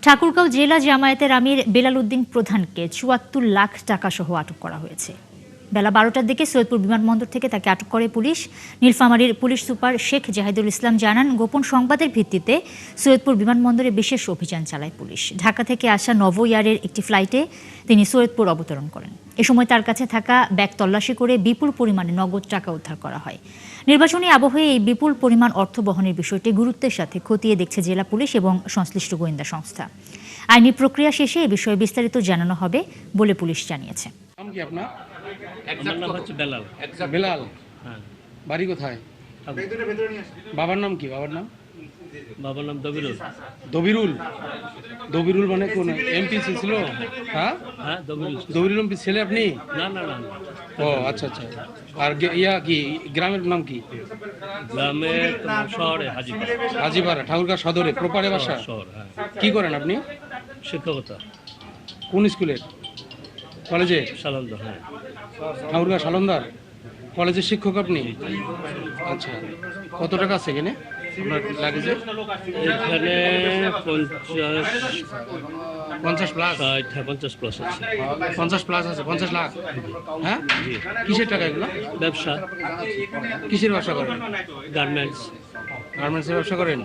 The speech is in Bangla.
ঠাকুরগাঁও জেলা জামায়াতের আমির বেলাল উদ্দিন প্রধানকে ৭৪ লাখ টাকা সহ আটক করা হয়েছে। বেলা ১২টার দিকে সৈয়দপুর বিমানবন্দর থেকে তাকে আটক করে পুলিশ। নীলফামারীর পুলিশ সুপার শেখ জাহিদুল ইসলাম জানান, গোপন সংবাদের ভিত্তিতে সৈয়দপুর বিমানবন্দরে বিশেষ অভিযান চালায় পুলিশ। ঢাকা থেকে আসা নভো এয়ারের একটি ফ্লাইটে তিনি সৈয়দপুর অবতরণ করেন। এ সময় তার কাছে থাকা ব্যাগ তল্লাশি করে বিপুল পরিমাণে নগদ টাকা উদ্ধার করা হয়। নির্বাচনী আবহে এই বিপুল পরিমাণ অর্থ বহনের বিষয়টি গুরুত্বের সাথে খতিয়ে দেখছে জেলা পুলিশ এবং সংশ্লিষ্ট গোয়েন্দা সংস্থা। আইনি প্রক্রিয়া শেষে এ বিষয়ে বিস্তারিত জানানো হবে বলে পুলিশ জানিয়েছে। নাম কি আপনার? আমার নাম হচ্ছে বেলাল। বেলাল। হ্যাঁ। বাড়ি কোথায়? বাবার নাম কি? বাবার বাবার নাম দবিরুল। দবিরুল। দবিরুল মানে কোন এমপি ছিল? হ্যাঁ, হ্যাঁ দবিরুল। দবিরুল এমপি ছেলে আপনি? না না না, ও আচ্ছা আচ্ছা। আর কি গ্রামের নাম কি? গ্রামে তোমার শহরে হাজিপাড়া। হাজিপাড়া, ঠাকুরগাঁও সদরে প্রপারে বাসা। শহর, হ্যাঁ। কি করেন আপনি? শিক্ষকতা। কোন স্কুলের? কলেজে? সালন্দা। হ্যাঁ। ঠাকুরগাঁও সালন্দার কলেজের শিক্ষক আপনি? আচ্ছা, কত টাকা আছে এখানে আপনার লাগেজে? এখানে 50 প্লাস। 50 প্লাস আছে। 50 প্লাস আছে, 50 লাখ। হ্যাঁ, কিসের টাকা এগুলো? ব্যবসা, কিসের ব্যবসা করেন? গার্মেন্টস। গার্মেন্টসের ব্যবসা করেন?